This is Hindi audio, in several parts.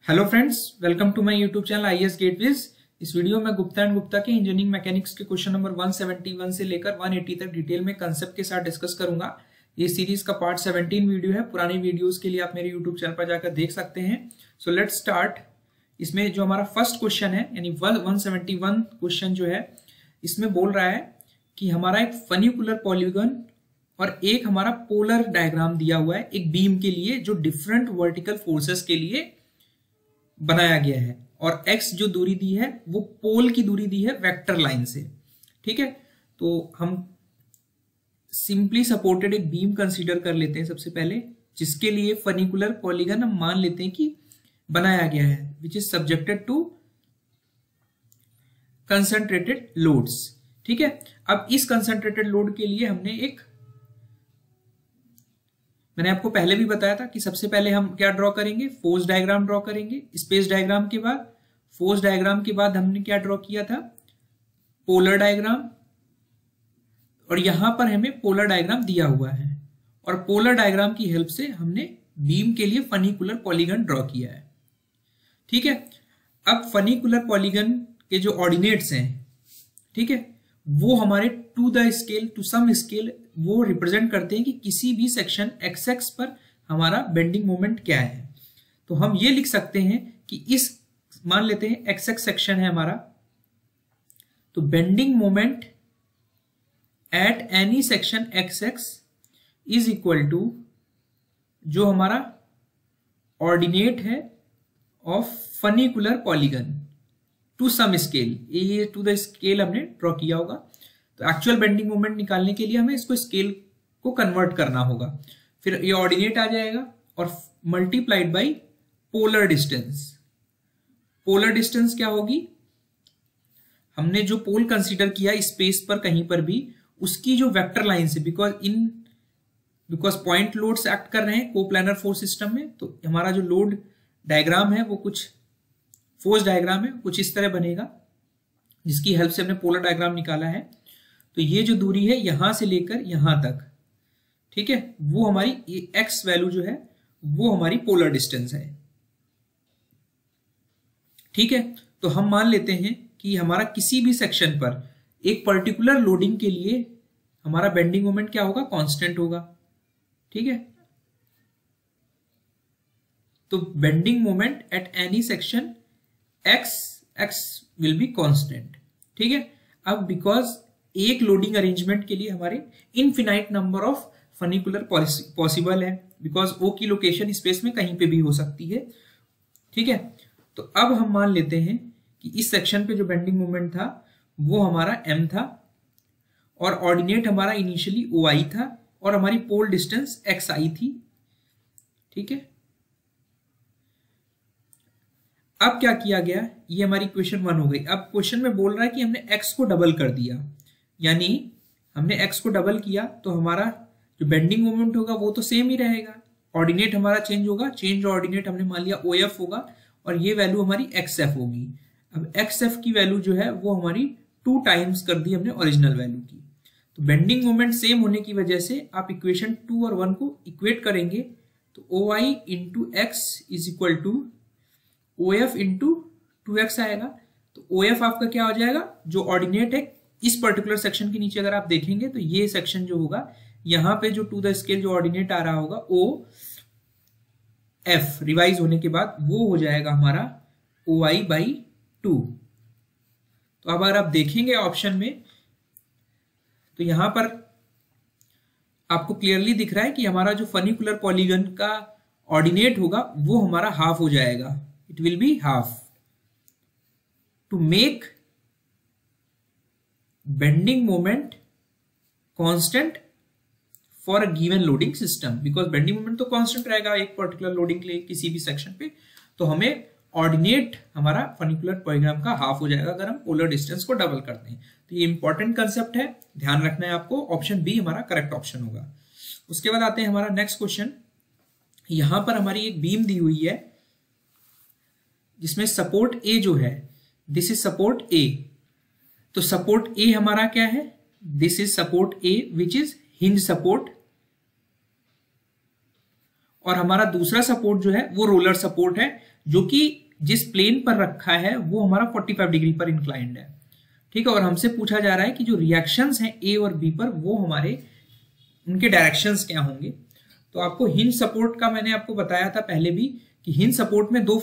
Hello friends, welcome to my YouTube channel IAS gateways. इस वीडियो में गुप्ता एंड गुप्ता के इंजीनियरिंग मैकेनिक्स के क्वेश्चन नंबर 171 से लेकर 180 तक डिटेल में कंसेप्ट के साथ डिस्कस करूंगा। ये सीरीज का पार्ट 17 वीडियो है। पुरानी वीडियोस के लिए आप मेरे यूट्यूब चैनल पर जाकर देख सकते हैं। So let's start. इसमें जो हमारा फर्स्ट क्वेश्चन है यानी 171 क्वेश्चन जो है, इसमें बोल रहा है कि हमारा एक फनिकुलर पॉलीगन और एक हमारा पोलर डायग्राम दिया हुआ है एक बीम के लिए जो डिफरेंट वर्टिकल फोर्सेस के लिए बनाया गया है, और x जो दूरी दी है वो पोल की दूरी दी है वेक्टर लाइन से। ठीक है, तो हम सिंपली सपोर्टेड एक बीम कंसीडर कर लेते हैं सबसे पहले, जिसके लिए फनिकुलर पॉलीगन हम मान लेते हैं कि बनाया गया है, which is subjected to concentrated loads. ठीक है, अब इस कंसंट्रेटेड लोड के लिए मैंने आपको पहले भी बताया था कि सबसे पहले हम क्या ड्रॉ करेंगे, फोर्स डायग्राम ड्रॉ करेंगे। स्पेस डायग्राम के बाद, फोर्स डायग्राम के बाद हमने क्या ड्रॉ किया था, पोलर डायग्राम, और यहां पर हमें पोलर डायग्राम दिया हुआ है, और पोलर डायग्राम की हेल्प से हमने बीम के लिए फनिकुलर पॉलीगन ड्रॉ किया है। ठीक है, अब फनिकुलर पॉलीगन के जो ऑर्डिनेट्स हैं, ठीक है, वो हमारे to the scale, to some scale, वो रिप्रेजेंट करते हैं कि किसी भी सेक्शन एक्स एक्स पर हमारा बेंडिंग मोमेंट क्या है। तो हम ये लिख सकते हैं कि इस, मान लेते हैं एक्स एक्स सेक्शन है हमारा, तो bending moment at any section X X is equal to जो हमारा ऑर्डिनेट है of funicular polygon to some scale. ये टू द स्केल हमने ड्रॉ किया होगा, तो एक्चुअल बेंडिंग मोमेंट निकालने के लिए हमें इसको स्केल को कन्वर्ट करना होगा। फिर ये ऑर्डिनेट आ जाएगा और multiplied by polar distance. Polar distance क्या होगी, हमने जो पोल कंसीडर किया स्पेस पर कहीं पर भी, उसकी जो वेक्टर लाइन से, बिकॉज पॉइंट लोड्स एक्ट कर रहे हैं कोप्लानर फोर्स सिस्टम में, तो हमारा जो लोड डायग्राम है वो कुछ फोर्स डायग्राम है, कुछ इस तरह बनेगा, जिसकी हेल्प से हमने पोलर डायग्राम निकाला है। तो ये जो दूरी है यहां से लेकर यहां तक, ठीक है, वो हमारी एक्स वैल्यू जो है वो हमारी पोलर डिस्टेंस है। ठीक है, तो हम मान लेते हैं कि हमारा किसी भी सेक्शन पर एक पर्टिकुलर लोडिंग के लिए हमारा बेंडिंग मोमेंट क्या होगा, कांस्टेंट होगा। ठीक है, तो bending moment at any section x will be constant. ठीक है, अब बिकॉज एक लोडिंग अरेंजमेंट के लिए हमारे infinite number of funicular possible है, बिकॉज ओ की लोकेशन स्पेस में कहीं पे भी हो सकती है। ठीक है, तो अब हम मान लेते हैं कि इस सेक्शन पे जो बेंडिंग मोमेंट था वो हमारा m था, और ऑर्डिनेट हमारा इनिशियली OI था, और हमारी पोल डिस्टेंस XI थी। ठीक है, अब क्या किया गया, ये हमारी क्वेश्चन 1 हो गई। अब क्वेश्चन में बोल रहा है कि हमने x को डबल कर दिया, यानी हमने x को डबल किया तो हमारा जो बेंडिंग मोमेंट होगा वो तो सेम ही रहेगा, ऑर्डिनेट हमारा चेंज होगा, चेंज ऑर्डिनेट हमने मान लिया OF होगा, और ये वैल्यू हमारी XF होगी। अब XF की वैल्यू जो है वो हमारी 2 टाइम्स कर दी हमने ओरिजिनल वैल्यू की। तो बेंडिंग मोमेंट सेम होने की वजह से आप इक्वेशन 2 और 1 को इक्वेट करेंगे, तो OI into x is equal to OF into 2x आएगा। तो OF आपका क्या हो जाएगा, जो ऑर्डिनेट है इस पर्टिकुलर सेक्शन के नीचे अगर आप देखेंगे तो ये सेक्शन जो होगा, यहां पे जो टू द स्केल जो ऑर्डिनेट आ रहा होगा OF रिवाइज होने के बाद वो हो जाएगा हमारा OI/2। तो अब अगर आप देखेंगे ऑप्शन में, तो यहां पर आपको क्लियरली दिख रहा है कि हमारा जो फनिकुलर पॉलीगन का ऑर्डिनेट होगा वो हमारा हाफ हो जाएगा, it will be half. To make bending moment constant for a given loading system, because bending moment तो constant रहेगा एक पर्टिकुलर लोडिंग के लिए किसी भी सेक्शन पे, तो हमें ऑर्डिनेट हमारा फनिकुलर पॉलीगन का हाफ हो जाएगा अगर हम पोलर डिस्टेंस को डबल करते हैं। तो ये इंपॉर्टेंट कंसेप्ट है, ध्यान रखना है आपको। ऑप्शन बी हमारा करेक्ट ऑप्शन होगा। उसके बाद आते हैं हमारा नेक्स्ट क्वेश्चन। यहां पर हमारी एक बीम दी हुई है जिसमें सपोर्ट A जो है, दिस इज सपोर्ट A। तो सपोर्ट A हमारा क्या है, this is support A which is hinge support, और हमारा दूसरा सपोर्ट जो है वो रोलर सपोर्ट है जो कि जिस प्लेन पर रखा है वो हमारा 45 डिग्री पर इंक्लाइंड है, ठीक है। और हमसे पूछा जा रहा है कि जो रिएक्शंस हैं ए और बी पर वो हमारे उनके डायरेक्शंस क्या होंगे। तो आपको हिंज सपोर्ट का मैंने आपको बताया था पहले भी कि हिंज सपोर्ट में दो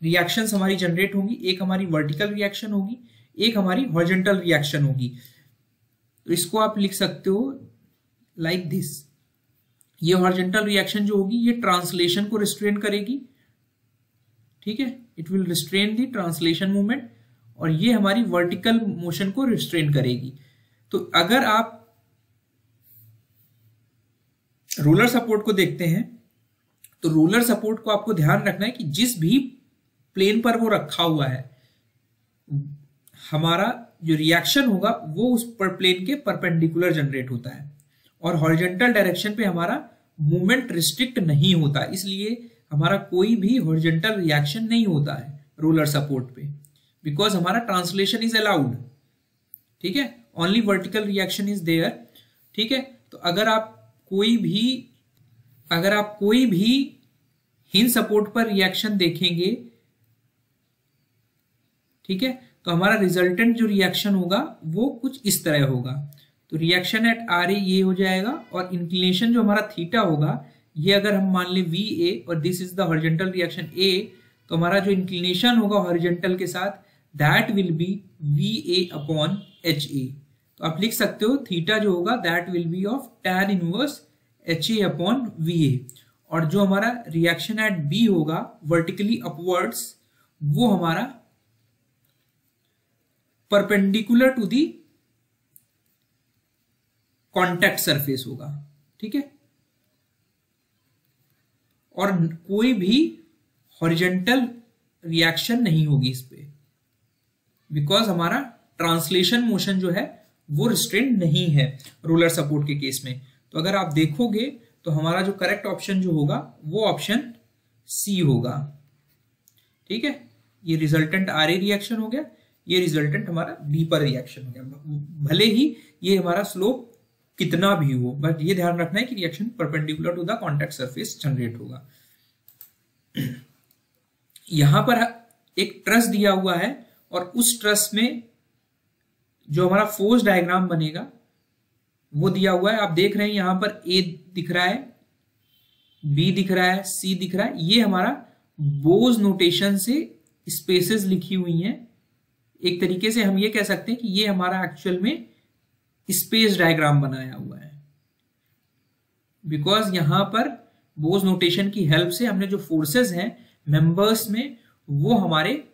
रिएक्शंस हमारी जनरेट होंगी, एक हमारी वर्टिकल रिएक्शन होगी, एक हमारी हॉरिजॉन्टल रिएक्शन होगी। तो इसको आप लिख सकते हो लाइक दिस। ये हॉरिजॉन्टल रिएक्शन जो होगी ये ट्रांसलेशन को रिस्ट्रेन करेगी, ठीक है, it will restrain the translation movement, और ये हमारी वर्टिकल मोशन को रिस्ट्रेन करेगी। तो अगर आप रोलर सपोर्ट को देखते हैं तो रोलर सपोर्ट को आपको ध्यान रखना है कि जिस भी प्लेन पर वो रखा हुआ है हमारा जो रिएक्शन होगा वो उस पर प्लेन के परपेंडिकुलर जनरेट होता है, और हॉरिजॉन्टल डायरेक्शन पे हमारा मूवमेंट रिस्ट्रिक्ट नहीं होता, इसलिए हमारा कोई भी हॉरिजॉन्टल रिएक्शन नहीं होता है रोलर सपोर्ट पे, बिकॉज हमारा ट्रांसलेशन इज अलाउड, ठीक है, only vertical reaction is there, ठीक है। तो अगर आप कोई भी हिंज सपोर्ट पर रिएक्शन देखेंगे, ठीक है, तो हमारा रिजल्टेंट जो रिएक्शन होगा वो कुछ इस तरह होगा। तो रिएक्शन एट आर ए ये हो जाएगा, और इंक्लिनेशन जो हमारा थीटा होगा ये अगर हम मान ले वी ए और this is the horizontal reaction A, तो हमारा जो इंक्लिनेशन होगा हॉरिजॉन्टल के साथ that will be V A upon H A. तो आप लिख सकते हो थीटा जो होगा that will be of tan inverse H A upon V A, और जो हमारा रिएक्शन एट बी होगा वर्टिकली अपवर्ड्स वो हमारा perpendicular to the contact surface होगा, ठीक है। और कोई भी हॉरिजॉन्टल रिएक्शन नहीं होगी इस पे, बिकॉज हमारा ट्रांसलेशन मोशन जो है वो रिस्ट्रेंड नहीं है रोलर सपोर्ट के केस में। तो अगर आप देखोगे तो हमारा जो करेक्ट ऑप्शन जो होगा वो ऑप्शन सी होगा, ठीक है। ये रिजल्टेंट आर ए रिएक्शन हो गया, ये रिजल्टेंट हमारा बी पर रिएक्शन हो गया, भले ही ये हमारा स्लोप कितना भी हो, बट ये ध्यान रखना है कि reaction perpendicular to the contact surface generate होगा। यहां पर एक ट्रस दिया हुआ है, और उस ट्रस में जो हमारा फोर्स डायग्राम बनेगा वो दिया हुआ है। आप देख रहे हैं यहां पर ए दिख रहा है, बी दिख रहा है, सी दिख रहा है। ये हमारा बोज नोटेशन से स्पेसेस लिखी हुई हैं। एक तरीके से हम ये कह सकते हैं कि ये हमारा एक्चुअल में स्पेस डायग्राम बनाया हुआ है, बिकॉज यहां पर बोज नोटेशन की हेल्प से हमने जो फोर्सेस हैं मेंबर्स में, वो हमारे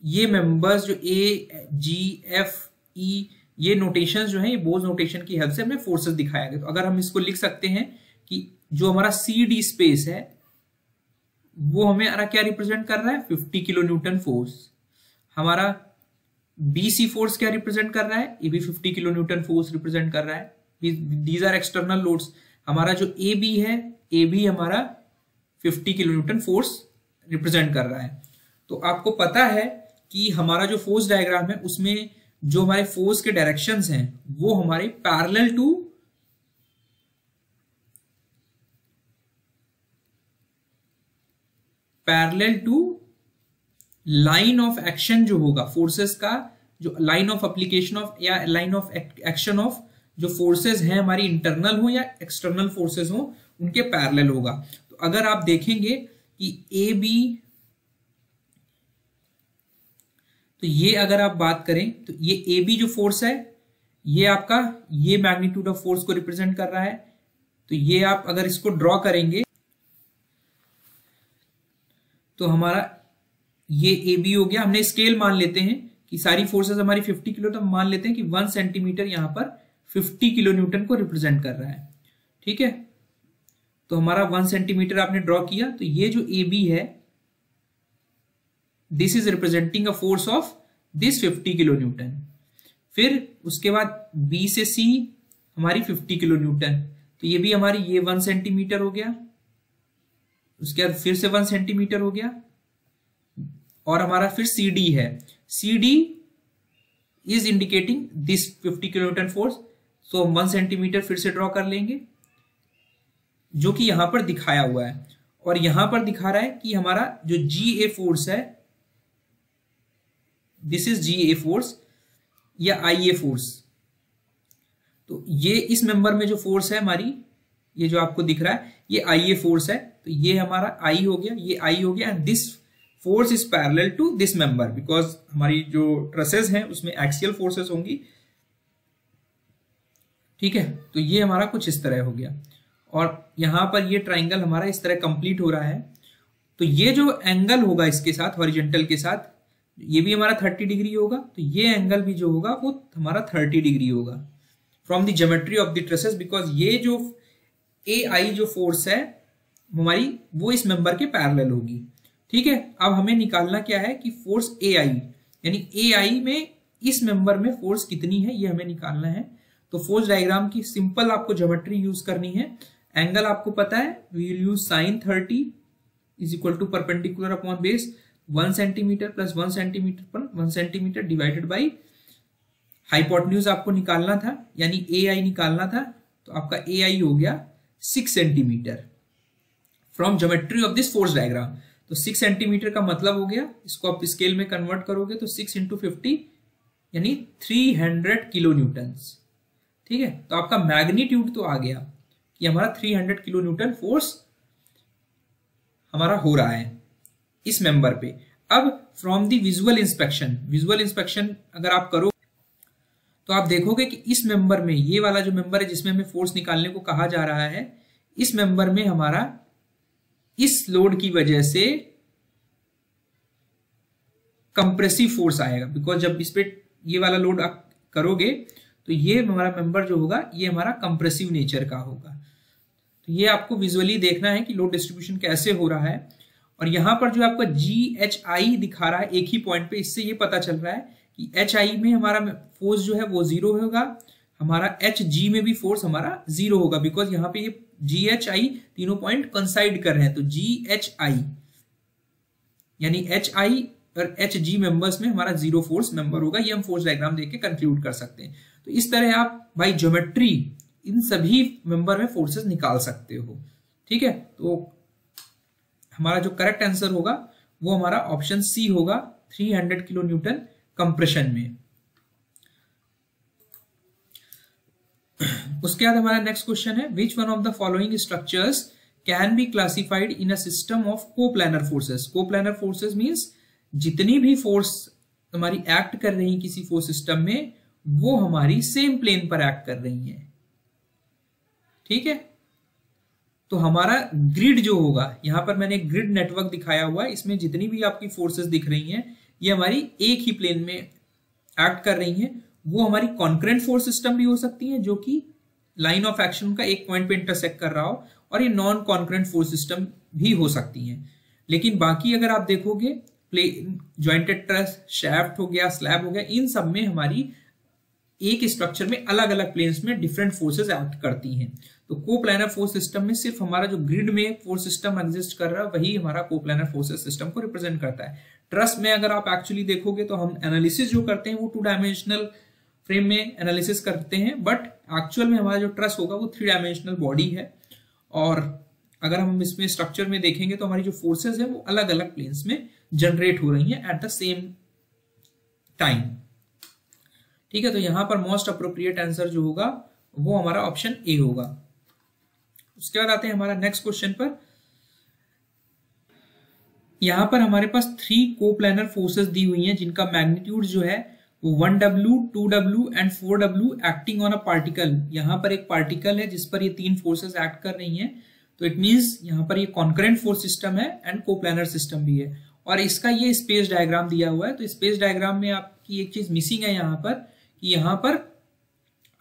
ये मेंबर्स जो ए जी एफ ई ये नोटेशंस जो है ये बोज नोटेशन की हेल्प से हमने फोर्सेस दिखाया गया। तो अगर हम इसको लिख सकते हैं कि जो हमारा सी डी स्पेस है वो हमें क्या रिप्रेजेंट कर रहा है, 50 किलो न्यूटन फोर्स। हमारा BC फोर्स क्या रिप्रेजेंट कर रहा है, ये भी 50 किलो न्यूटन फोर्स रिप्रेजेंट कर रहा है। These are external loads. हमारा जो AB है, AB हमारा 50 किलो न्यूटन फोर्स रिप्रेजेंट कर रहा है। तो आपको पता है कि हमारा जो फोर्स डायग्राम है उसमें जो हमारे फोर्स के डायरेक्शंस हैं वो हमारे parallel to line of action जो होगा फोर्सेस का, जो लाइन ऑफ एप्लीकेशन ऑफ या लाइन ऑफ एक्शन ऑफ जो फोर्सेस हैं हमारी इंटरनल हो या एक्सटर्नल फोर्सेस हो उनके पैरेलल होगा। तो अगर आप देखेंगे कि ए बी, तो ये अगर आप बात करें तो ये ए बी जो फोर्स है ये आपका ये मैग्नीट्यूड ऑफ फोर्स को रिप्रेजेंट कर रहा है। तो ये आप अगर इसको ड्रॉ करेंगे तो हमारा ये ए बी हो गया। हमने स्केल मान लेते हैं कि सारी फोर्सेस हमारी 50 किलो, तो हम मान लेते हैं कि 1 सेंटीमीटर यहां पर 50 किलो न्यूटन को रिप्रेजेंट कर रहा है, ठीक है। तो हमारा 1 सेंटीमीटर आपने ड्रॉ किया, तो ये जो ए बी है this is representing a force of this 50 kilo Newton. फिर उसके बाद बी से सी हमारी 50 किलो न्यूटन, तो ये भी हमारी ये 1 सेंटीमीटर हो गया। उसके बाद फिर से 1 सेंटीमीटर हो गया, और हमारा फिर सी डी है। C D is indicating this 50 kilo newton force, so हम 1 सेंटीमीटर फिर से ड्रॉ कर लेंगे जो कि यहां पर दिखाया हुआ है। और यहां पर दिखा रहा है कि हमारा जो GA फोर्स है, दिस इज GA फोर्स या IA फोर्स। तो ये इस मेंबर में जो फोर्स है हमारी, ये जो आपको दिख रहा है ये IA फोर्स है, तो ये हमारा I हो गया, ये I हो गया, and this force is parallel to this member, because हमारी जो ट्रसेस हैं उसमें एक्सियल फोर्सेस होंगी। ठीक है, तो ये हमारा कुछ इस तरह हो गया, और यहां पर ये ट्राइंगल हमारा इस तरह कंप्लीट हो रहा है। तो ये जो एंगल होगा इसके साथ, हॉरिजॉन्टल के साथ, ये भी हमारा 30 डिग्री होगा, तो ये एंगल भी जो होगा वो हमारा 30 डिग्री होगा from the geometry of the traces, because ये जो AI जो फोर्स है हमारी वो इस मेंबर के पैरेलल होगी। ठीक है, अब हमें निकालना क्या है कि फोर्स AI, यानी AI में इस मेंबर में फोर्स कितनी है ये हमें निकालना है। तो फोर्स डायग्राम की सिंपल आपको ज्योमेट्री यूज करनी है। एंगल आपको पता है, we will use sin 30 is equal to perpendicular upon base 1 centimetre plus 1 centimetre पर 1 सेंटीमीटर डिवाइडेड बाई हाइपोटेन्यूज आपको निकालना था, यानी AI निकालना था, तो आपका AI हो गया 6 centimetre from geometry of this force diagram. तो 6 सेंटीमीटर का मतलब हो गया, इसको आप स्केल में कन्वर्ट करोगे तो 6 इंटू 50 यानी 300 किलो न्यूटन्स। ठीक है, तो आपका मैग्नीट्यूड तो आ गया कि हमारा 300 किलो न्यूटन फोर्स हमारा हो रहा है इस मेंबर पे। अब फ्रॉम द विजुअल इंस्पेक्शन अगर आप करो तो आप देखोगे कि इस मेंबर में, ये वाला जो मेंबर है जिसमें हमें फोर्स निकालने को कहा जा रहा है, इस मेंबर में हमारा इस लोड की वजह से कंप्रेसिव फोर्स आएगा, बिकॉज जब इस पे ये वाला लोड आप करोगे तो ये हमारा मेंबर जो होगा ये हमारा कंप्रेसिव नेचर का होगा। तो ये आपको विजुअली देखना है कि लोड डिस्ट्रीब्यूशन कैसे हो रहा है। और यहां पर जो आपका GHI दिखा रहा है एक ही पॉइंट पे, इससे ये पता चल रहा है कि HI में हमारा फोर्स जो है वो 0 होगा, हमारा HG में भी फोर्स हमारा 0 होगा, बिकॉज यहाँ पे ये GHI तीनों पॉइंट कंसाइड कर रहे हैं। तो GHI यानी HI और HG मेंबर्स में हमारा 0 फोर्स मेंबर होगा, ये हम फोर्स डायग्राम देख के कंक्लूड कर सकते हैं। तो इस तरह आप बाय ज्योमेट्री इन सभी मेंबर में फोर्सेस निकाल सकते हो। ठीक है, तो हमारा जो करेक्ट आंसर होगा वो हमारा ऑप्शन C होगा, 300 किलो न्यूटन कंप्रेशन में। उसके बाद हमारा नेक्स्ट क्वेश्चन है, which one of the following structures can be classified in a system of coplanar forces. Coplanar forces means जितनी भी फोर्स हमारी एक्ट कर रही है किसी फोर्स सिस्टम में वो हमारी सेम प्लेन पर एक्ट कर रही है। ठीक है, तो हमारा ग्रिड जो होगा, यहां पर मैंने ग्रिड नेटवर्क दिखाया हुआ है, इसमें जितनी भी आपकी फोर्सेस दिख रही हैं ये हमारी एक ही प्लेन में एक्ट कर रही हैं। वो हमारी कॉन्करेंट फोर्स सिस्टम भी हो सकती है जो कि लाइन ऑफ एक्शन का एक पॉइंट पे इंटरसेक्ट कर रहा हो, और ये नॉन कॉन्करेंट फोर्स सिस्टम भी हो सकती हैं। लेकिन बाकी अगर आप देखोगे प्लेन, जॉइंटेड ट्रस, शैफ्ट हो गया, स्लैब हो गया, इन सब में हमारी एक स्ट्रक्चर में अलग अलग प्लेन्स में डिफरेंट फोर्सेस एक्ट करती हैं। तो कोप्लानर फोर्स सिस्टम में सिर्फ हमारा जो ग्रिड में फोर्स सिस्टम एग्जिस्ट कर रहा है वही हमारा कोप्लानर फोर्स सिस्टम को रिप्रेजेंट करता है। ट्रस में अगर आप एक्चुअली देखोगे तो हम एनालिसिस जो करते हैं वो 2 डायमेंशनल फ्रेम में एनालिसिस करते हैं, बट एक्चुअल में हमारा जो ट्रस होगा वो 3 डायमेंशनल बॉडी है। और अगर हम इसमें स्ट्रक्चर में देखेंगे तो हमारी जो फोर्सेस है वो अलग अलग प्लेन्स में जनरेट हो रही हैं एट द सेम टाइम। ठीक है, तो यहां पर मोस्ट अप्रोप्रिएट आंसर जो होगा वो हमारा ऑप्शन ए होगा। उसके बाद आते हैं हमारा नेक्स्ट क्वेश्चन पर। यहां पर हमारे पास 3 कोप्लानर फोर्सेस दी हुई हैं जिनका मैग्नीट्यूड जो है वो 1W, 2W and 4W acting on a particle. यहां पर एक पार्टिकल है जिस पर ये 3 फोर्सेस एक्ट कर रही हैं, तो इट मींस यहां पर ये कॉन्करेंट फोर्स सिस्टम है एंड कोप्लानर सिस्टम भी है। और इसका ये स्पेस डायग्राम दिया हुआ है। तो स्पेस डायग्राम में आपकी एक चीज मिसिंग है यहाँ पर, कि यहाँ पर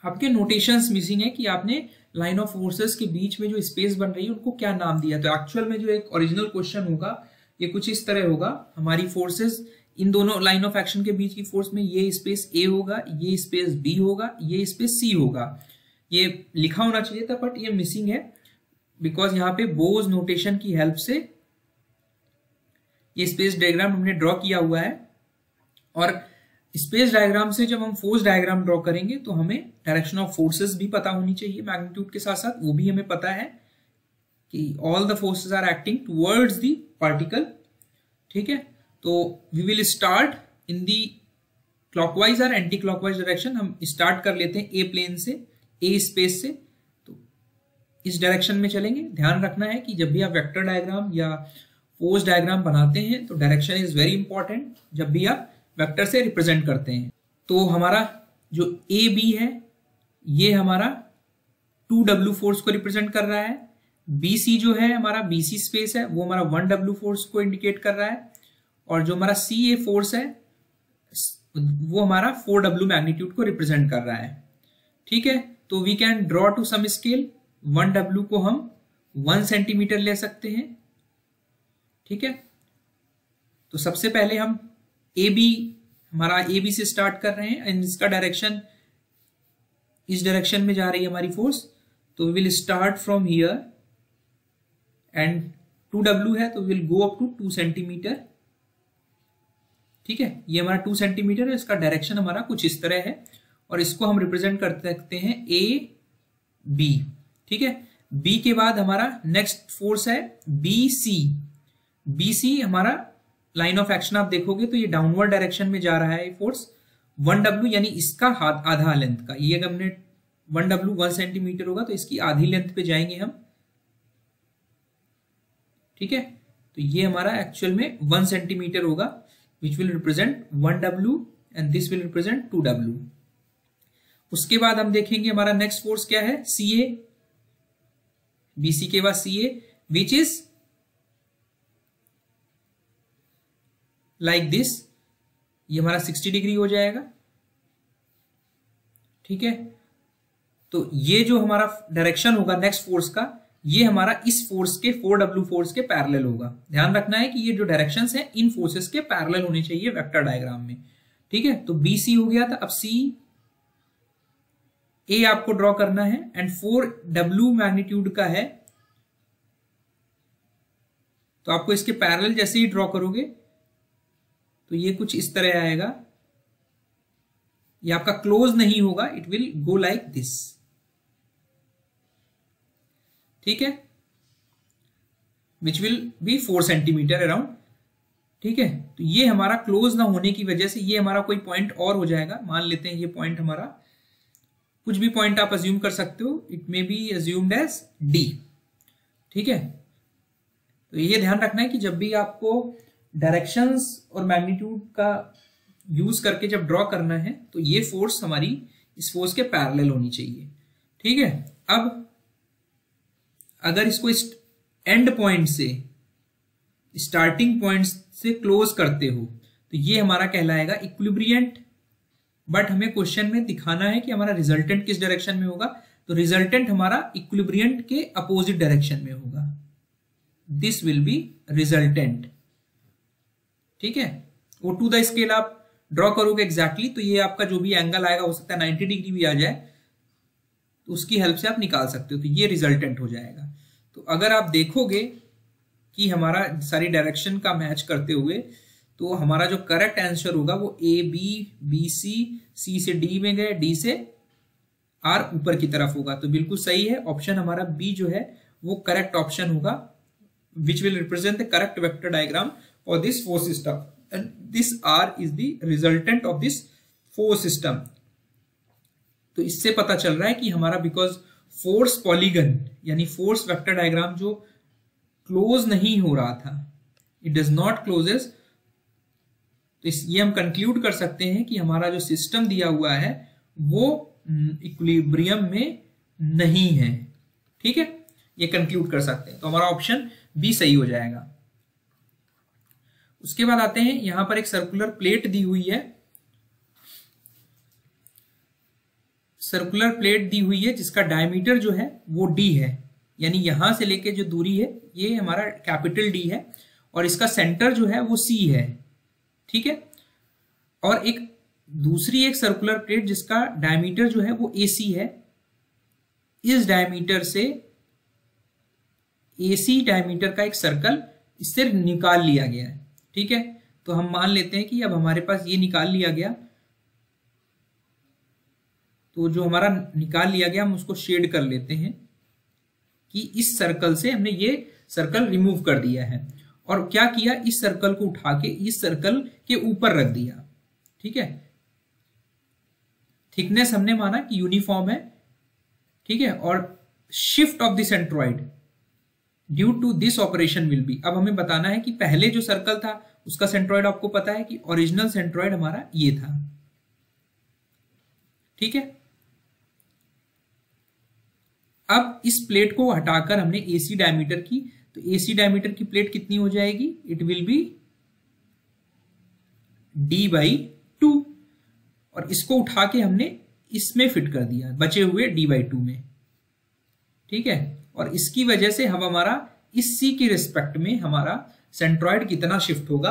आपके नोटेशंस मिसिंग है कि आपने लाइन ऑफ फोर्सेस के बीच में जो स्पेस बन रही है उनको क्या नाम दिया। तो एक्चुअल में जो एक ओरिजिनल क्वेश्चन होगा ये कुछ इस तरह होगा, हमारी फोर्सेस इन दोनों लाइन ऑफ एक्शन के बीच की फोर्स में ये स्पेस A होगा, ये स्पेस B होगा, ये स्पेस C होगा। ये लिखा होना चाहिए था बट ये मिसिंग है, बिकॉज यहाँ पे बोज नोटेशन की हेल्प से ये स्पेस डायग्राम हमने ड्रॉ किया हुआ है। और स्पेस डायग्राम से जब हम फोर्स डायग्राम ड्रॉ करेंगे तो हमें डायरेक्शन ऑफ फोर्सेस भी पता होनी चाहिए मैग्नीट्यूड के साथ साथ, वो भी हमें पता है कि all the forces are acting towards the particle. ठीक है, तो we will start in the clockwise और एंटी क्लॉकवाइज डायरेक्शन। हम स्टार्ट कर लेते हैं ए प्लेन से, ए स्पेस से, तो इस डायरेक्शन में चलेंगे। ध्यान रखना है कि जब भी आप वेक्टर डायग्राम या फोर्स डायग्राम बनाते हैं तो डायरेक्शन इज वेरी इंपॉर्टेंट जब भी आप वेक्टर से रिप्रेजेंट करते हैं। तो हमारा जो ए बी है ये हमारा 2W फोर्स को रिप्रेजेंट कर रहा है। बी सी जो है हमारा बी सी स्पेस है वो हमारा 1W फोर्स को इंडिकेट कर रहा है, और जो हमारा सी ए फोर्स है वो हमारा 4W मैग्नीट्यूड को रिप्रेजेंट कर रहा है। ठीक है, तो we can draw to some scale. 1W को हम 1 सेंटीमीटर ले सकते हैं। ठीक है, तो सबसे पहले हम ए बी, हमारा ए बी से स्टार्ट कर रहे हैं एंड इसका डायरेक्शन इस डायरेक्शन में जा रही है हमारी फोर्स। तो we will start from here and 2W है तो we will go up to 2 centimetre. ठीक है, ये हमारा 2 सेंटीमीटर है, इसका डायरेक्शन हमारा कुछ इस तरह है, और इसको हम रिप्रेजेंट कर सकते हैं ए बी। ठीक है, बी के बाद हमारा नेक्स्ट फोर्स है बी सी। बी सी हमारा लाइन ऑफ एक्शन आप देखोगे तो ये डाउनवर्ड डायरेक्शन में जा रहा है ये फोर्स। 1W यानी इसका आधा लेंथ का, ये अगर हमने 1W 1 सेंटीमीटर होगा तो इसकी आधी लेंथ पे जाएंगे हम। ठीक है, तो ये हमारा एक्चुअल में 1 सेंटीमीटर होगा, which will represent 1W and this will represent 2W। उसके बाद हम देखेंगे हमारा नेक्स्ट फोर्स क्या है, CA। BC के बाद CA which is like this, ये हमारा 60 डिग्री हो जाएगा। ठीक है, तो ये जो हमारा डायरेक्शन होगा नेक्स्ट फोर्स का, ये हमारा इस फोर्स के 4W फोर्स के पैरेलल होगा। ध्यान रखना है कि ये जो डायरेक्शंस हैं इन फोर्सेस के पैरेलल होने चाहिए वेक्टर डायग्राम में। ठीक है, तो BC हो गया था। अब CA आपको ड्रॉ करना है एंड 4W मैग्नीट्यूड का है, तो आपको इसके पैरेलल जैसे ही ड्रॉ करोगे तो ये कुछ इस तरह आएगा। ये आपका क्लोज नहीं होगा, it will go like this. ठीक है, which will be 4 centimetre around. ठीक है, तो ये हमारा क्लोज ना होने की वजह से ये हमारा कोई पॉइंट और हो जाएगा। मान लेते हैं ये पॉइंट हमारा, कुछ भी पॉइंट आप अज्यूम कर सकते हो, it may be assumed as D। ठीक है, तो ये ध्यान रखना है कि जब भी आपको डायरेक्शंस और मैग्नीट्यूड का यूज करके जब ड्रॉ करना है तो ये फोर्स हमारी इस फोर्स के पैरेलल होनी चाहिए। ठीक है, अब अगर इसको इस एंड पॉइंट से, स्टार्टिंग पॉइंट से क्लोज करते हो तो ये हमारा कहलाएगा इक्विलिब्रियंट। बट हमें क्वेश्चन में दिखाना है कि हमारा रिजल्टेंट किस डायरेक्शन में होगा, तो रिजल्टेंट हमारा इक्विलिब्रियंट के अपोजिट डायरेक्शन में होगा। This will be resultant. ठीक है, वो टू द स्केल आप ड्रॉ करोगे एग्जैक्टली तो ये आपका जो भी एंगल आएगा, हो सकता है 90 डिग्री भी आ जाए, तो उसकी हेल्प से आप निकाल सकते हो, तो ये रिजल्टेंट हो जाएगा। तो अगर आप देखोगे कि हमारा सारी डायरेक्शन का मैच करते हुए, तो हमारा जो करेक्ट आंसर होगा वो A B B C, C से D में गए, D से R ऊपर की तरफ होगा। तो बिल्कुल सही है, ऑप्शन हमारा B जो है वो करेक्ट ऑप्शन होगा, which will represent the correct vector diagram for this force system and this R is the resultant of this force system. तो इससे पता चल रहा है कि हमारा बिकॉज फोर्स पॉलीगन यानी फोर्स वेक्टर डायग्राम जो क्लोज नहीं हो रहा था, इट डज नॉट क्लोजेस, तो ये हम कंक्लूड कर सकते हैं कि हमारा जो सिस्टम दिया हुआ है वो इक्विलिब्रियम में नहीं है। ठीक है, ये कंक्लूड कर सकते हैं, तो हमारा ऑप्शन बी सही हो जाएगा। उसके बाद आते हैं, यहां पर एक सर्कुलर प्लेट दी हुई है, सर्कुलर प्लेट दी हुई है जिसका डायमीटर जो है वो D है, यानी यहां से लेके जो दूरी है ये हमारा कैपिटल D है, और इसका सेंटर जो है वो C है। ठीक है, और एक दूसरी एक सर्कुलर प्लेट जिसका डायमीटर जो है वो AC है, इस डायमीटर से AC डायमीटर का एक सर्कल इससे निकाल लिया गया है। ठीक है, तो हम मान लेते हैं कि अब हमारे पास ये निकाल लिया गया, तो जो हमारा निकाल लिया गया हम उसको शेड कर लेते हैं कि इस सर्कल से हमने ये सर्कल रिमूव कर दिया है और क्या किया, इस सर्कल को उठा के इस सर्कल के ऊपर रख दिया। ठीक है, थिकनेस हमने माना कि यूनिफॉर्म है। ठीक है, और shift of the centroid due to this operation will be, अब हमें बताना है कि पहले जो सर्कल था उसका सेंट्रॉइड आपको पता है कि ओरिजिनल सेंट्रॉइड हमारा ये था। ठीक है, अब इस प्लेट को हटाकर हमने एसी डायमीटर की, तो एसी डायमीटर की प्लेट कितनी हो जाएगी, इट विल बी d/2 और इसको उठा के हमने इसमें फिट कर दिया बचे हुए d/2 में। ठीक है, और इसकी वजह से हम हमारा इस C की रिस्पेक्ट में हमारा सेंट्रॉइड कितना शिफ्ट होगा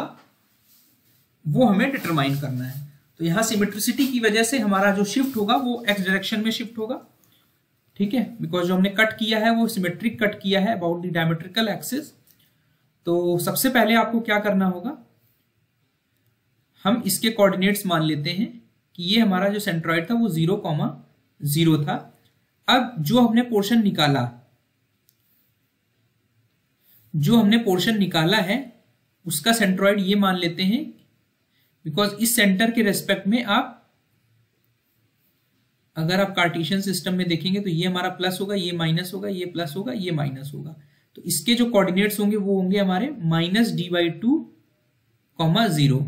वो हमें डिटरमाइन करना है। तो यहां सिमेट्रिसिटी की वजह से हमारा जो शिफ्ट होगा वो x डायरेक्शन में शिफ्ट होगा। ठीक है, बिकॉज जो हमने कट किया है वो सिमेट्रिक कट किया है अबाउट द डायमेट्रिकल एक्सिस। तो सबसे पहले आपको क्या करना होगा, हम इसके कोऑर्डिनेट्स मान लेते हैं कि ये हमारा जो सेंट्रॉइड था वो 0,0 था। अब जो हमने पोर्शन निकाला है उसका सेंट्रॉइड ये मान लेते हैं, बिकॉज इस सेंटर के रेस्पेक्ट में अगर आप कार्टेशियन सिस्टम में देखेंगे तो ये हमारा प्लस होगा, ये माइनस होगा, ये प्लस होगा, ये माइनस होगा। तो इसके जो कोऑर्डिनेट्स होंगे वो होंगे हमारे -d/2,0।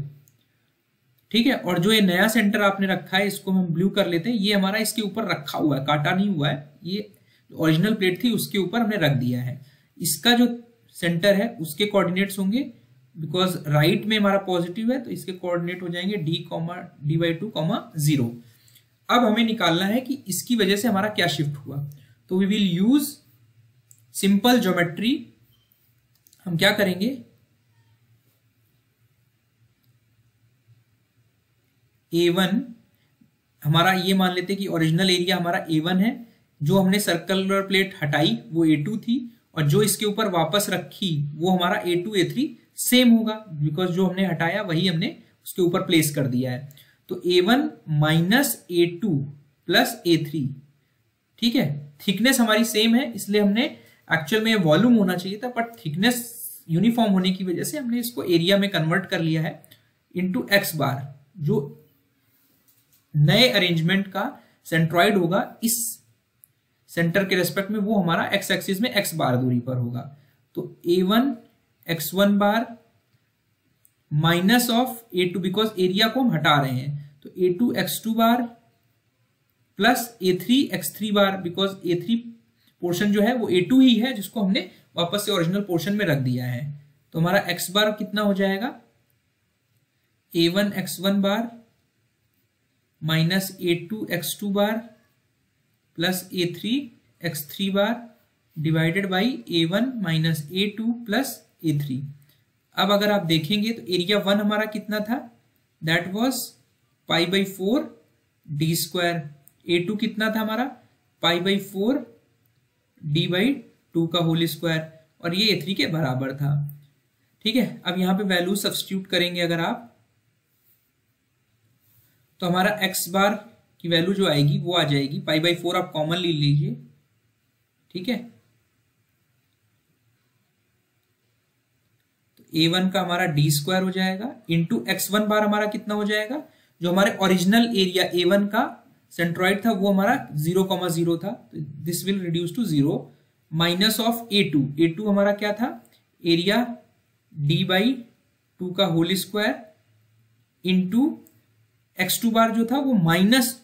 ठीक है, और जो ये नया सेंटर आपने रखा है इसको हम ब्लू कर लेते हैं, ये हमारा इसके ऊपर रखा हुआ है, काटा नहीं हुआ है, ये ओरिजिनल प्लेट थी उसके ऊपर हमने रख दिया है। इसका जो सेंटर है उसके कोऑर्डिनेट्स होंगे, बिकॉज राइट में हमारा पॉजिटिव है तो इसके कोऑर्डिनेट हो जाएंगे d/2,0। अब हमें निकालना है कि इसकी वजह से हमारा क्या शिफ्ट हुआ। तो we will use simple geometry. हम क्या करेंगे, A1 हमारा ये मान लेते हैं कि ओरिजिनल एरिया हमारा A1 है, जो हमने सर्कुलर प्लेट हटाई वो A2 थी और जो इसके ऊपर वापस रखी वो हमारा A2 A3 सेम होगा, बिकॉज जो हमने हटाया वही हमने उसके ऊपर प्लेस कर दिया है। तो A1 - A2 + A3। ठीक है, थिकनेस हमारी सेम है इसलिए हमने एक्चुअल में वॉल्यूम होना चाहिए था, बट थिकनेस यूनिफॉर्म होने की वजह से हमने इसको एरिया में कन्वर्ट कर लिया है इनटू x बार। जो नए अरेंजमेंट का सेंट्रॉइड होगा इस सेंटर के रेस्पेक्ट में वो हमारा x एक्सिस में x बार दूरी पर होगा। तो A1 x1 bar minus of A2, because area को हम हटा रहे हैं, तो A2 x2 bar plus A3 x3 bar, because A3 portion जो है वो A2 ही है जिसको हमने वापस से ओरिजिनल पोर्शन में रख दिया है। तो हमारा x बार कितना हो जाएगा, A1 x1 bar minus A2 x2 bar plus A3 x3 bar divided by A1 minus A2 plus A3। अब अगर आप देखेंगे तो एरिया 1 हमारा कितना था, दैट वाज π/4 d²। A2 कितना था हमारा π/4 d/2 का होल स्क्वायर, और ये A3 के बराबर था। ठीक है, अब यहां पे वैल्यू सब्स्टिट्यूट करेंगे अगर आप, तो हमारा x बार की वैल्यू जो आएगी वो आ जाएगी π/4, आप कॉमन ले लीजिए। ठीक है, तो A1 का हमारा d² हो जाएगा इंटू x1 बार हमारा कितना हो जाएगा, जो हमारे ओरिजिनल एरिया A1 का सेंट्रॉइड था वो हमारा 0,0 था, तो this will reduce to 0 minus of A2 हमारा क्या था, एरिया d/2 का होल स्क्वायर इंटू x2 बार जो था वो माइनस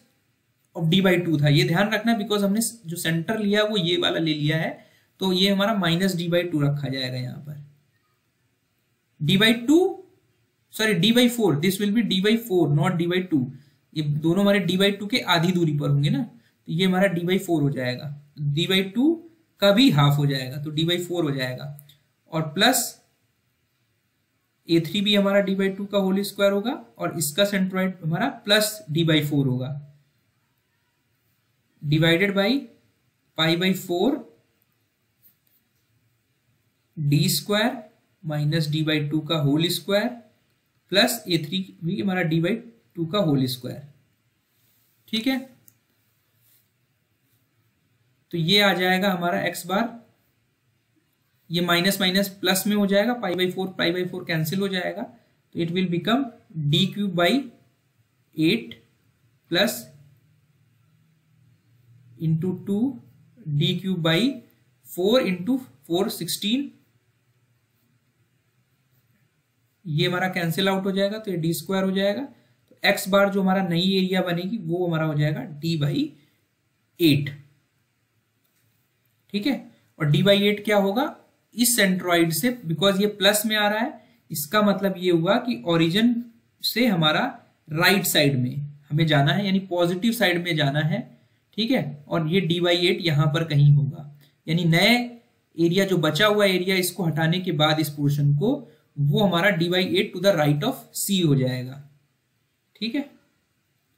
ऑफ d/2 था। ये ध्यान रखना बिकॉज हमने जो सेंटर लिया वो ये वाला ले लिया है, तो ये हमारा माइनस d/2 रखा जाएगा यहां पर। d/4 this will be d/4 not d/2, ये दोनों हमारे d/2 के आधी दूरी पर होंगे ना, तो ये हमारा d/4 हो जाएगा, d/2 का भी हाफ हो जाएगा तो d/4 हो जाएगा, और प्लस A3 भी हमारा d/2 का होल स्क्वायर होगा और इसका सेंट्रॉइड हमारा प्लस d/4 होगा, divided by π/4 d² minus d/2 का होल स्क्वायर प्लस A3 भी हमारा d/2 का होल स्क्वायर। ठीक है, तो ये आ जाएगा हमारा x बार ये माइनस माइनस प्लस में हो जाएगा, पाई बाई फोर कैंसिल हो जाएगा, तो it will become D cube by 8 plus into 2 D cube by 4 into 4 16, ये हमारा कैंसिल आउट हो जाएगा, तो ये डी स्क्वायर हो जाएगा। तो एक्स बार जो हमारा नई एरिया बनेगी वो हमारा हो जाएगा डी बाई 8, ठीक है। और डी बाई 8 क्या होगा, इस सेंट्रॉइड से, बिकॉज ये प्लस में आ रहा है, इसका मतलब ये हुआ कि ओरिजिन से हमारा राइट साइड में हमें जाना है, यानी पॉजिटिव साइड में जाना है, ठीक है। और ये डी बाई 8 यहां पर कहीं होगा, यानी नए एरिया जो बचा हुआ एरिया, इसको हटाने के बाद इस पोर्शन को, वो हमारा D by 8 to the right of C हो जाएगा, ठीक है।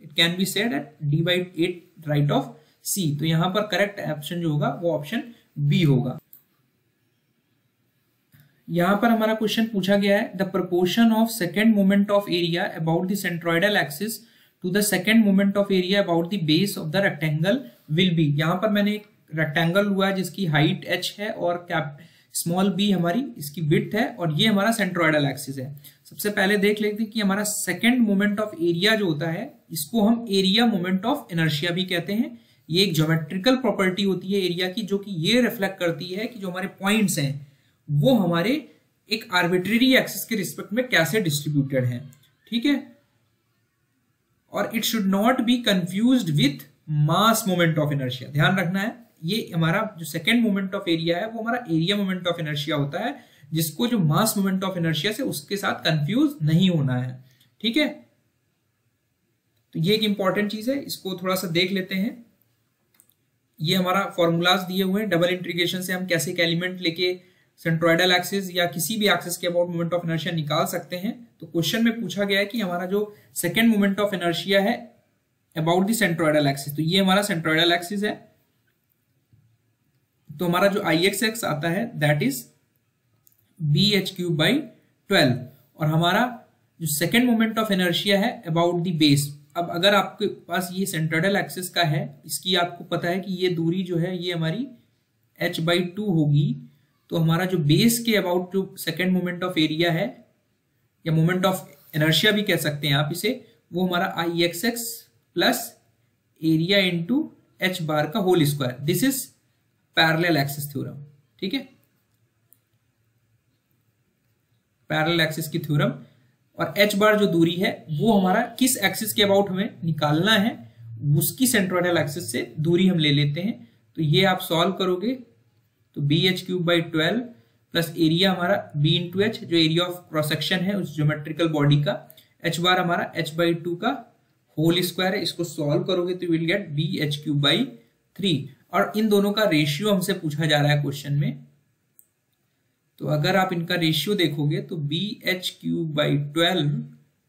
It can be said at D by 8 right of C. तो यहां पर करेक्ट ऑप्शन जो होगा वो ऑप्शन बी होगा। यहां पर हमारा क्वेश्चन पूछा गया है, the proportion of second moment of area about the centroidal axis to the second moment of area about the base of the rectangle will be. यहां पर मैंने एक रेक्टेंगल हुआ है जिसकी हाइट h है और कैप स्मॉल b हमारी इसकी विड्थ है, और ये हमारा सेंट्रॉइडल एक्सिस है। सबसे पहले देख लेते हैं कि हमारा सेकेंड मोमेंट ऑफ एरिया जो होता है, इसको हम एरिया मोमेंट ऑफ इनर्शिया भी कहते हैं। ये एक ज्योमेट्रिकल प्रॉपर्टी होती है एरिया की, जो कि ये रिफ्लेक्ट करती है कि जो हमारे पॉइंट्स हैं वो हमारे एक आर्बिट्रेरी एक्सिस के रिस्पेक्ट में कैसे डिस्ट्रीब्यूटेड है, ठीक है। और it should not be confused with mass moment of inertia. ध्यान रखना है, ये हमारा जो सेकेंड मोमेंट ऑफ एरिया है वो हमारा एरिया मोमेंट ऑफ इनर्शिया होता है, जिसको जो मास मोमेंट ऑफ इनर्शिया से उसके साथ कंफ्यूज नहीं होना है, ठीक है। तो ये एक इंपॉर्टेंट चीज है, इसको थोड़ा सा देख लेते हैं। ये हमारा फॉर्मूलाज दिए हुए हैं, डबल इंटीग्रेशन से हम कैसे एक एलिमेंट लेके सेंट्रॉइडल एक्सिस या किसी भी एक्सिस के अबाउट मोमेंट ऑफ इनर्शिया निकाल सकते हैं। तो क्वेश्चन में पूछा गया है कि हमारा जो सेकेंड मोमेंट ऑफ इनर्शिया है अबाउट द सेंट्रॉइडल एक्सिस, तो ये हमारा सेंट्रॉइडल एक्सिस है। तो हमारा जो आई एक्स आता है that is B H cube by 12, और हमारा जो सेकेंड मोमेंट ऑफ इनर्शिया है अबाउट द बेस। अब अगर आपके पास ये सेंट्रॉइडल एक्सिस का है, इसकी आपको पता है कि ये दूरी जो है ये हमारी h बाई 2 होगी, तो हमारा जो बेस के अबाउट जो सेकेंड मोमेंट ऑफ एरिया है या मोमेंट ऑफ इनर्शिया भी कह सकते हैं आप इसे, वो हमारा I X X plus area into H bar का whole square. This is parallel axis theorem, ठीक है, पैरेलल एक्सिस की थ्योरम। और एच बार जो दूरी है वो हमारा किस एक्सिस के अबाउट हमें निकालना है, उसकी सेंट्रॉइडल एक्सिस से दूरी हम ले लेते हैं। तो ये आप सॉल्व करोगे तो B H cube by 12 plus area हमारा बी इंटू एच, जो एरिया ऑफ क्रॉस सेक्शन है उस ज्योमेट्रिकल बॉडी का, एच बार हमारा एच बाई 2 का होल स्क्वायर है। इसको सॉल्व करोगे तो will get B H cube by 3, और इन दोनों का रेशियो हमसे पूछा जा रहा है क्वेश्चन में। तो अगर आप इनका रेशियो देखोगे तो B H cube by 12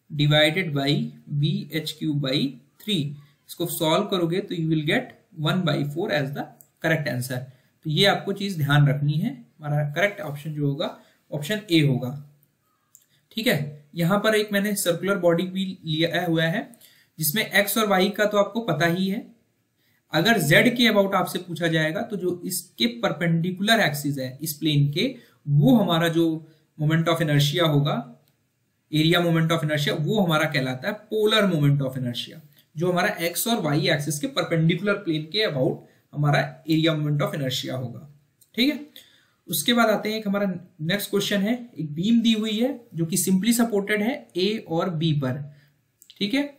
divided by B H cube by 3, इसको सॉल्व करोगे तो you will get 1/4 as the correct answer. तो ये आपको चीज ध्यान रखनी है, हमारा करेक्ट ऑप्शन जो होगा ऑप्शन ए होगा, ठीक है। यहां पर एक मैंने सर्कुलर बॉडी भी लिया हुआ है जिसमें एक्स और वाई का तो आपको पता ही है। अगर जेड के अबाउट आपसे पूछा जाएगा तो जो इसके परपेंडिकुलर एक्सिस है इस प्लेन के, वो हमारा जो मोमेंट ऑफ इनर्शिया होगा, एरिया मोमेंट ऑफ इनर्शिया, वो हमारा कहलाता है पोलर मोमेंट ऑफ इनर्शिया, जो हमारा एक्स और वाई एक्सिस के परपेंडिकुलर प्लेन के अबाउट हमारा एरिया मोमेंट ऑफ इनर्शिया होगा, ठीक है। उसके बाद आते हैं एक हमारा नेक्स्ट क्वेश्चन है, एक बीम दी हुई है जो कि सिंपली सपोर्टेड है ए और बी पर, ठीक है।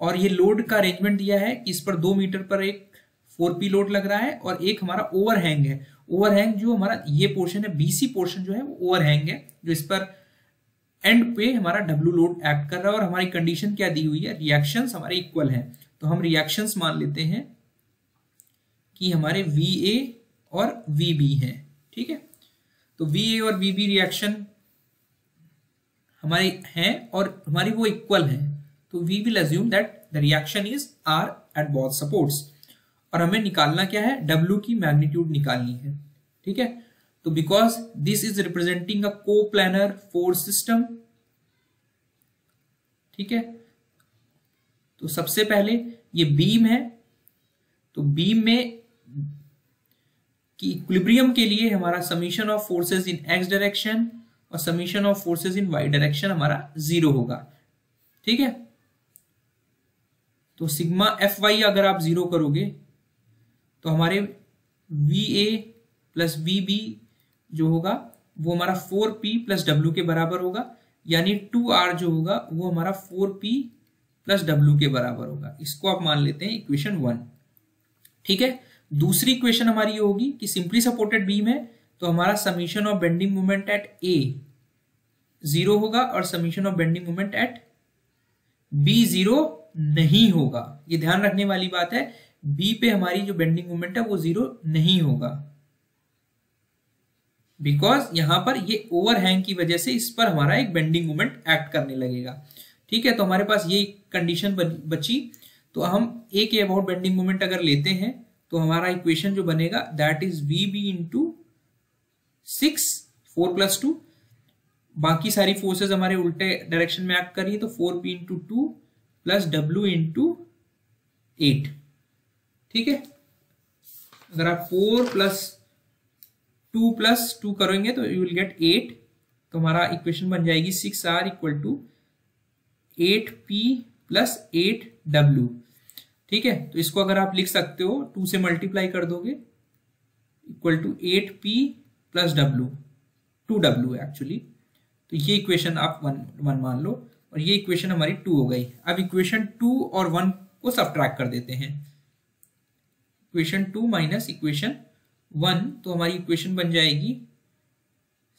और ये लोड का अरेंजमेंट दिया है कि इस पर 2 मीटर पर एक 4P लोड लग रहा है और एक हमारा ओवरहैंग है। ओवरहैंग जो हमारा ये पोर्शन है, बीसी पोर्शन जो है वो ओवरहैंग है, जो इस पर एंड पे हमारा डब्ल्यू लोड एक्ट कर रहा है। और हमारी कंडीशन क्या दी हुई है, रिएक्शंस हमारे इक्वल हैं, तो हम रिएक्शंस मान लेते हैं कि हमारे VA और VB हैं, ठीक है। तो VA और VB रिएक्शन हमारी हैं और हमारी वो इक्वल हैं, तो we will assume that the reaction is R at both supports. और हमें निकालना क्या है, W की मैग्नीट्यूड निकालनी है, ठीक है। तो because this is representing a coplanar force system, ठीक है। तो सबसे पहले ये बीम है, तो बीम में कि इक्विलिब्रियम के लिए हमारा summation of forces in X direction और summation of forces in Y direction हमारा 0 होगा। ठीक है, तो सिग्मा एफ वाई अगर आप 0 करोगे तो हमारे V A plus V B जो होगा वो हमारा 4p प्लस डब्ल्यू के बराबर होगा, यानी 2r जो होगा वो हमारा 4p प्लस डब्ल्यू के बराबर होगा। इसको आप मान लेते हैं इक्वेशन 1। ठीक है, दूसरी इक्वेशन हमारी ये होगी कि सिंपली सपोर्टेड बीम है तो हमारा summation of bending moment at A 0 होगा और summation of bending moment at B 0 नहीं होगा। ये ध्यान रखने वाली बात है, बी पे हमारी जो बेंडिंग मोमेंट है वो 0 नहीं होगा, बिकॉज यहां पर ये ओवरहैंग की वजह से इस पर हमारा एक बेंडिंग मोमेंट एक्ट करने लगेगा। ठीक है, तो हमारे पास ये कंडीशन बची। तो हम ए के अबाउट बेंडिंग मोमेंट अगर लेते हैं तो हमारा इक्वेशन जो बनेगा that is V B into 6 4 plus 2, बाकी सारी फोर्सेज हमारे उल्टे डायरेक्शन में एक्ट कर रही है तो 4p into 2 plus W into 8। ठीक है, अगर आप 4 प्लस 2 करेंगे तो यू विल गेट 8, तो हमारा इक्वेशन बन जाएगी 6r equal to 8p plus 8w। ठीक है, तो इसको अगर आप लिख सकते हो 2 से मल्टीप्लाई कर दोगे equal to 8p plus w, 2w actually. तो ये इक्वेशन आप 1 मान लो और ये इक्वेशन हमारी 2 हो गई। अब इक्वेशन 2 और 1 को सब्ट्रैक्ट कर देते हैं, इक्वेशन 2 माइनस इक्वेशन 1, तो हमारी इक्वेशन बन जाएगी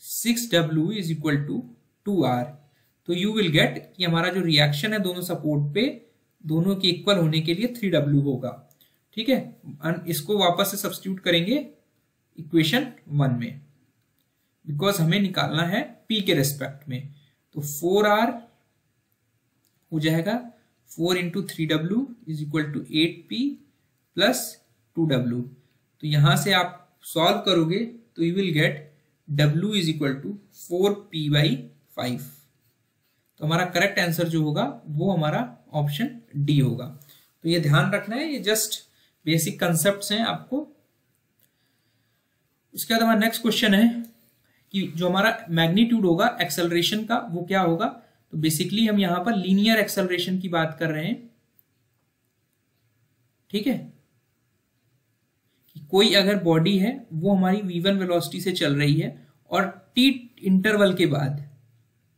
6w is equal to 2r। तो यू विल गेट कि हमारा जो रिएक्शन है दोनों सपोर्ट पे दोनों के इक्वल होने के लिए 3w होगा। ठीक है, इसको वापस से सब्स्टिट्यूट करेंगे इक्वेशन 1 में, बिकॉज हमें निकालना है p के रेस्पेक्ट में। तो 4r हो जाएगा 4 into 3w is equal to 8p plus 2w। तो यहां से आप सॉल्व करोगे तो you will get w is equal to 4p/5। तो हमारा करेक्ट आंसर जो होगा वो हमारा ऑप्शन डी होगा। तो ये ध्यान रखना है, ये जस्ट बेसिक कंसेप्ट्स हैं आपको। उसके बाद हमारा नेक्स्ट क्वेश्चन है कि जो हमारा मैग्नीट्यूड होगा एक्सेलरेशन का वो क्या होगा। तो बेसिकली हम यहां पर लीनियर एक्सेलरेशन की बात कर रहे हैं। ठीक है, कि कोई अगर बॉडी है वो हमारी v1 वेलोसिटी से चल रही है और t इंटरवल के बाद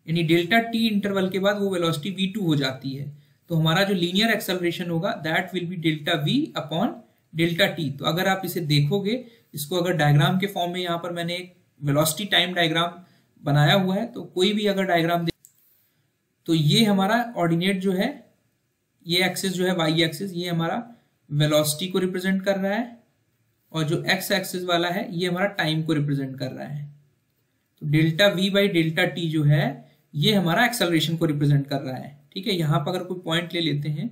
यानी डेल्टा t इंटरवल के बाद वो वेलोसिटी v2 हो जाती है, तो हमारा जो लीनियर एक्सेलरेशन होगा that will B delta v upon delta t। तो अगर आप इसे देखोगे, इसको अगर डायग्राम के फॉर्म में यहाँ पर मैंने एक वेलोसिटी टाइम डायग्राम बनाया हुआ है, तो कोई भी अगर डायग्राम तो ये हमारा ऑर्डिनेट जो है, ये एक्सिस जो है वाई एक्सिस, ये हमारा वेलोसिटी को रिप्रेजेंट कर रहा है और जो एक्स एक्सिस वाला है ये हमारा टाइम को रिप्रेजेंट कर रहा है। तो delta v by delta t जो है ये हमारा एक्सेलरेशन को रिप्रेजेंट कर रहा है। ठीक है, यहाँ पर अगर कोई पॉइंट ले लेते हैं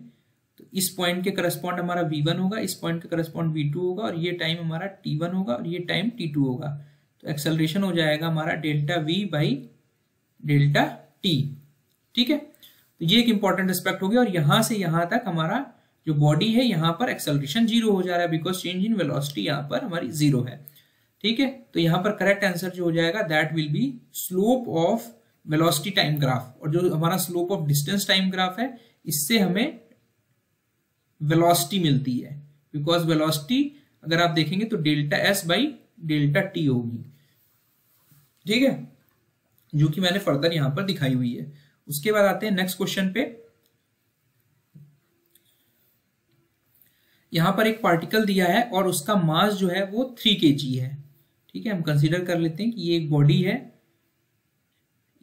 तो इस पॉइंट के करस्पॉन्ड हमारा v1 होगा, इस पॉइंट के करस्पॉन्ड v2 होगा और ये टाइम हमारा t1 होगा और ये टाइम t2 होगा। तो एक्सेलरेशन हो जाएगा हमारा delta v by delta t। ठीक है, तो ये एक इंपॉर्टेंट एस्पेक्ट हो गया और यहां से यहां तक हमारा जो बॉडी है यहाँ पर एक्सेलरेशन 0 हो जा रहा है, बिकॉज चेंज इन वेलोसिटी यहाँ पर हमारी 0 है। ठीक है, तो यहाँ पर करेक्ट आंसर जो हो जाएगा that will B slope of velocity time graph, और जो हमारा slope of distance time graph है इससे हमें वेलोसिटी मिलती है, बिकॉज वेलोसिटी अगर आप देखेंगे तो delta S by delta T होगी। ठीक है, जो कि मैंने फर्दर यहां पर दिखाई हुई है। उसके बाद आते हैं नेक्स्ट क्वेश्चन पे। यहां पर एक पार्टिकल दिया है और उसका मास जो है वो 3 kg है। ठीक है, हम कंसीडर कर लेते हैं कि ये एक बॉडी है,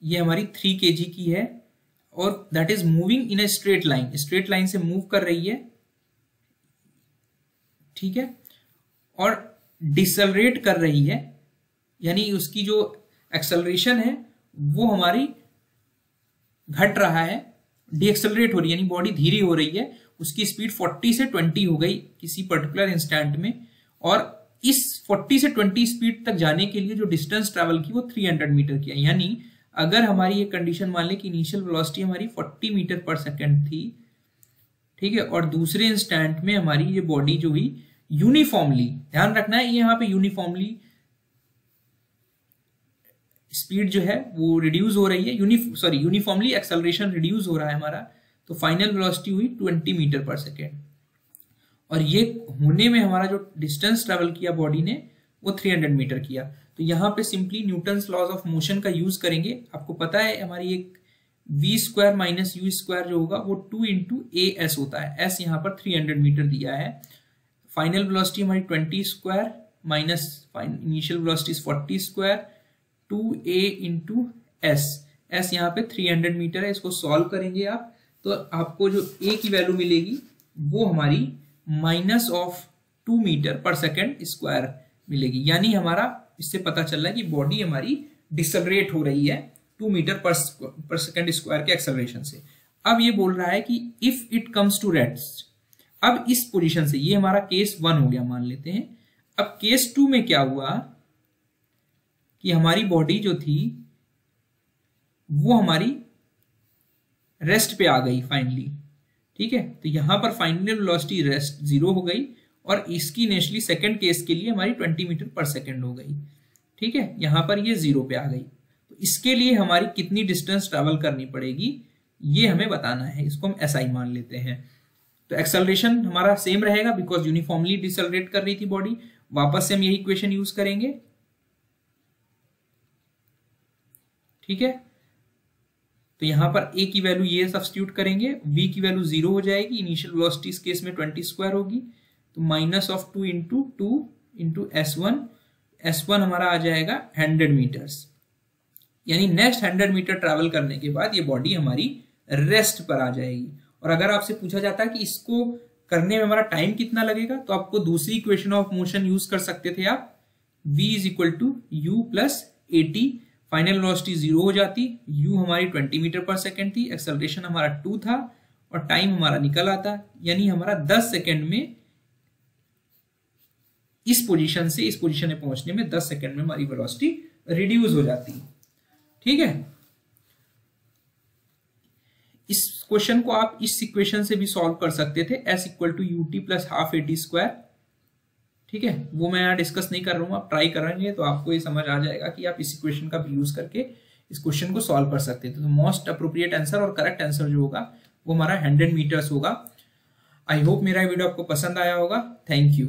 ये हमारी 3 kg की है और that is moving in a straight line, straight line से मूव कर रही है। ठीक है, और डिसलरेट कर रही है, यानी उसकी जो एक्सेलरेशन है वो हमारी घट रहा है, डीएक्सेलरेट हो रही है, यानी बॉडी धीरे हो रही है। उसकी स्पीड 40 से 20 हो गई किसी पर्टिकुलर इंस्टेंट में, और इस 40 से 20 स्पीड तक जाने के लिए जो डिस्टेंस ट्रैवल की वो 300 मीटर की है। यानी अगर हमारी ये कंडीशन मान लें कि इनिशियल वेलोसिटी हमारी 40 मीटर पर सेकंड थी, ठीक है, और दूसरे इंस्टेंट में हमारी ये बॉडी जो हुई यूनिफॉर्मली, ध्यान रखना है ये यहाँ पे यूनिफॉर्मली स्पीड जो है वो रिड्यूस हो रही है, यूनिफॉर्मली एक्सेलरेशन रिड्यूस हो रहा है हमारा। तो फाइनल वेलोसिटी हुई 20 मीटर पर सेकेंड, और ये होने में हमारा जो डिस्टेंस ट्रेवल किया बॉडी ने वो 300 मीटर किया। तो यहाँ पे simply Newton's laws of motion का यूज करेंगे। आपको पता है हमारी एक v square minus u square जो होगा वो 2 इंटू ए एस होता है। s यहाँ पर 300 मीटर दिया है। फाइनल वेलोसिटी हमारी 20 square minus initial velocity 40 square 2a into S, S यहाँ पे 300 मीटर है। इसको सॉल्व करेंगे आप तो आपको जो a की वैल्यू मिलेगी वो हमारी माइनस ऑफ 2 मीटर पर सेकेंड स्क्वायर मिलेगी। यानी हमारा इससे पता चल रहा है कि बॉडी हमारी डिसलरेट हो रही है 2 मीटर पर सेकेंड स्क्वायर के एक्सेलरेशन से। अब ये बोल रहा है कि if it comes to rest, अब इस पोजीशन से, ये हमारा केस 1 हो गया मान लेते हैं। अब केस 2 में क्या हुआ कि हमारी बॉडी जो थी वो हमारी रेस्ट पे आ गई फाइनली, ठीक है। तो यहां पर फाइनल वेलोसिटी रेस्ट 0 हो गई और इसकी इनिशियली सेकंड केस के लिए हमारी 20 मीटर पर सेकंड हो गई, ठीक है। यहां पर ये 0 पे आ गई। तो इसके लिए हमारी कितनी डिस्टेंस ट्रेवल करनी पड़ेगी ये हमें बताना है, इसको हम SI मान लेते हैं। तो एक्सेलरेशन हमारा सेम रहेगा बिकॉज यूनिफॉर्मली डिसलरेट कर रही थी बॉडी। वापस से हम यही इक्वेशन यूज करेंगे, ठीक है। तो यहां पर a की वैल्यू ये सब्स्टिट्यूट करेंगे, v की वैल्यू 0 हो जाएगी, इनिशियल वेलोसिटी इस केस में 20 स्क्वायर होगी। तो माइनस ऑफ 2 इंटू S1 हमारा आ जाएगा 100 मीटर्स। यानी नेक्स्ट 100 मीटर ट्रैवल करने के बाद ये बॉडी हमारी रेस्ट पर आ जाएगी। और अगर आपसे पूछा जाता है कि इसको करने में हमारा टाइम कितना लगेगा, तो आपको दूसरी इक्वेशन ऑफ मोशन यूज कर सकते थे आप, v is equal to u plus at। Final velocity 0 हो जाती, u हमारी 20 मीटर पर सेकेंड थी, एक्सेलरेशन हमारा 2 था और टाइम हमारा निकल आता, यानी हमारा 10 सेकेंड में इस पोजीशन से इस पोजीशन में पहुंचने में 10 सेकेंड में हमारी वेलोसिटी रिड्यूस हो जाती, ठीक है। इस क्वेश्चन को आप इस इक्वेशन से भी सॉल्व कर सकते थे, s equal to ut plus half at square, ठीक है। वो मैं यहाँ डिस्कस नहीं कर रहा हूँ, आप ट्राई करेंगे तो आपको ये समझ आ जाएगा कि आप इस इक्वेशन का भी यूज करके इस क्वेश्चन को सॉल्व कर सकते थे। तो मोस्ट अप्रोप्रिएट आंसर और करेक्ट आंसर जो होगा वो हमारा 100 मीटर्स होगा। आई होप मेरा वीडियो आपको पसंद आया होगा। Thank you.